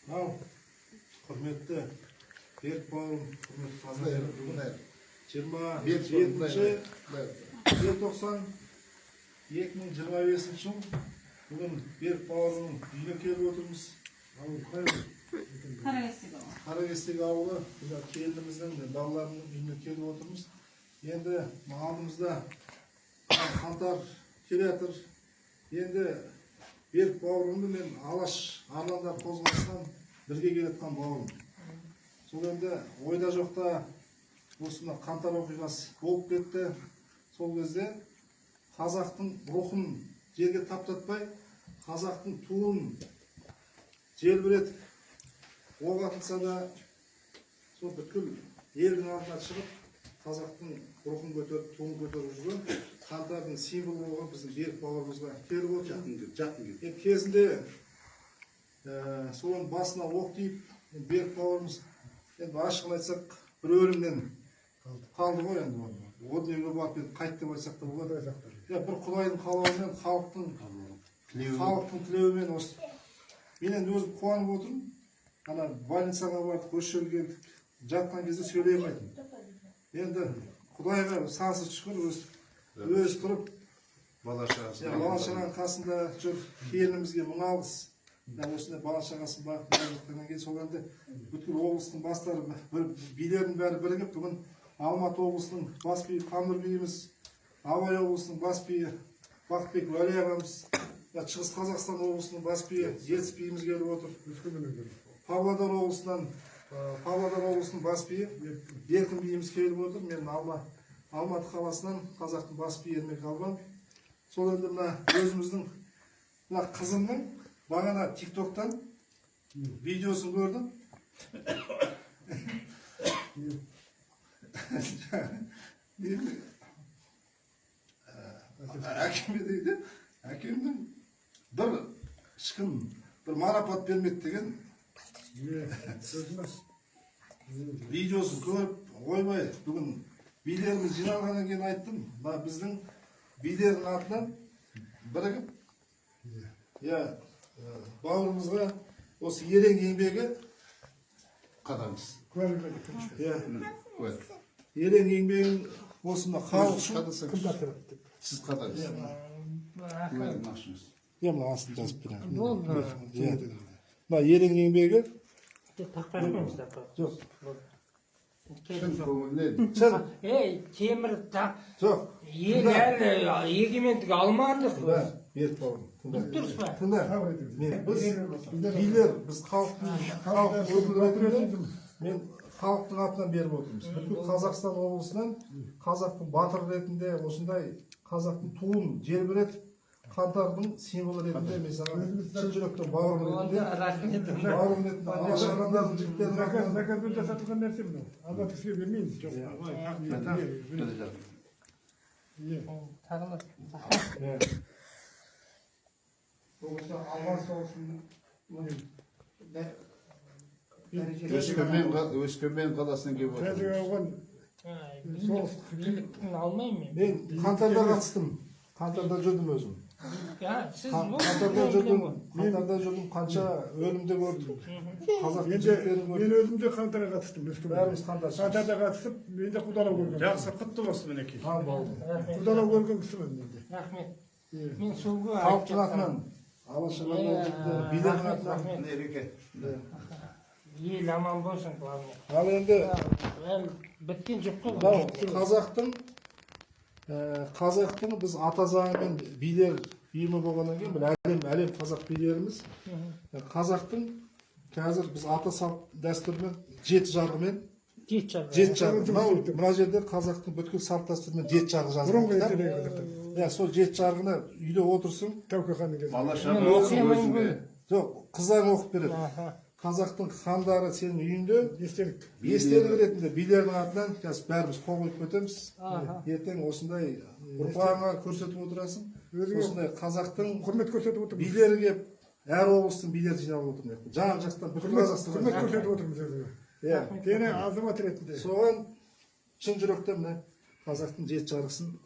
Al, құрметті Берік бауырым, құрметті қазақтар, бүгін 27 желтоқсан 2025 жыл. Бүгін Берік бауырымның үйіне келіп отырмыз. Қаракестек ауылы, келініміздің, балаларының үйіне келіп отырмыз. Енді алдымызда қаңтар келе жатыр. Енді Берік бауырымды мен Алаш Арландар қозғалысынан бірге келеткен бауырым. Сол енді ойда жоқта осында қаңтар оқиғасы болып кетті. Сол кезде қазақтың рухын жерге таптатпай, қазақтың туын желбіретіп, оқ атылса да сол бүткіл елдің алдына шығып, қазақтың рухын көтеріп, туын көтеріп жүрген қаңтардың символы болған біздің Берік бауырымызға келіп отыр. Кезінде соның басына оқ тиіп, Берік бауырымыз енді ашығын айтсақ, бір өлімнен қалды ғой енді. О дүниеге барып қайт деп айтсақ та болады. Бір Құдайдың қалауымен, халықтың тілеуімен осы. Мен енді өзім қуанып отырмын. Ана больницаға бардық, осы жерге келдік. Жатқан кезде сөйлей алмайтын. Енді Құдайға сансыз шүкір өз тұрып, бала-шағаның қасында жүр, келінімізге мың алғыс. Осындай бала-шағасын бағып жатқаннан кейін сол енді бүткіл облыстың бастары, билердің бәрі бірігіп, бүгін Алматы облысының бас биі Қамыр биіміз, Абай облысының бас биі Бақытбек Уәли ағамыз, Шығыс Қазақстан облысының бас биі Жетіс биіміз келіп отыр. Павлодар облысының бас биі Еркін биіміз келіп отыр. Мен Алматы қаласынан қазақтың бас биі Ермек Албан. Сол енді өзіміздің қызымның бағана тиктоктан видеосын көрдім. Әкеме дейді, әкемнің бір марапат бермек деген видеосын көріп ойбай, бүгін билеріміз жиналғаннан кейін айттым, біздің билердің атынан бірігіп, бауырымызға осы ерен еңбегі қадамыз. Ерен еңбегін осында халық үшін сіз қадамыз. Мына астын жазып беремін. Ерен еңбегі жоқ. Темір ел әлі егемендік алмадық. Берік бауырым, дұрыс па? Біз мен халықтың атынан беріп отырмыз. Бүткіл Қазақстан облысынан қазақтың батыр ретінде, осындай қазақтың туын желбіретіп, қаңтардың символы ретінде мен саған шын жүректен бауырым ретінде, Алаш Арландардың жігіттерінің атынан заказбен жасатылған нәрсе мынау. Алла кісіге бермейміз. Өскемен қаласынан келіп отырмыз. Мен қаңтарда қатыстым. Қаңтарда жүрдім өзім. Қаңтарда жүрдім, қанша өлімді көрдім. Мен өзім де қаңтарға қатыстым. Бәріміз қаңтарда қатысып, мен де құдалау көргенмін. Жақсы, құтты болсын мінекей. Құдалау көрген кісімін мен де. Рахмет. Мен солға халықтың атынан, Алаш Арландар билердің атынан. Ел аман болсын, главное. Ал енді біткен жоқ қой. қазақтың біз ата заңымен билер ұйымы болғаннан кейін, бір әлем қазақ билеріміз, қазақтың қазір біз ата салт дәстүрмен, жеті жарғымен, мына жерде қазақтың бүткіл салт дәстүрмен жеті жарғы жазылған. Сол жеті жарғыны үйде отырсын, жоқ, қыздарың оқып береді. Қазақтың хандары сенің үйінде естелік ретінде билердің атынан бәріміз қол қойып кетеміз. Ертең осындай ұрпағыңа көрсетіп отырасың. Осындай қазақтың құрмет көрсетіп отырмыз. билері келіп, әр облыстың билері жиналып отыр. Жан жақтан бүкіл Қазақстан құрмет көрсетіп отырмыз. Сені азамат ретінде. Соған шын жүректен міне қазақтың жеті жарғысын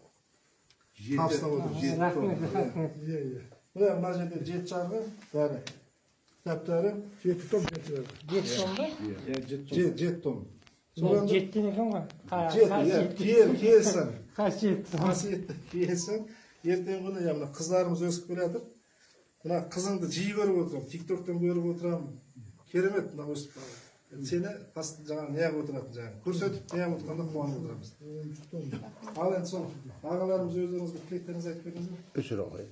табыстап отырмыз. Рахмет. Мына жерде жеті жарғы бәрі Kitapları 7 tom getirdi. 7 so'mda. jet tom. Men 7 ekan ғой. Kiyelsen. Qaysi 7? Hasiyetli kiyelsen. Erten günü ya mına kızlarımız ösüp geliyordur. Buna kızыңды жиі көріп отырамын, TikTok'tan көріп отырамын. Керемет мына өсіп бара. Seni aslında жаңағы неғып отыратын жаңағы көрсетіп неғып отырғанда қуанып отырамыз. Ал енді сол ағаларымыз өздеріңізге тілектеріңізді айтып беріңіздер. Өшір ағай.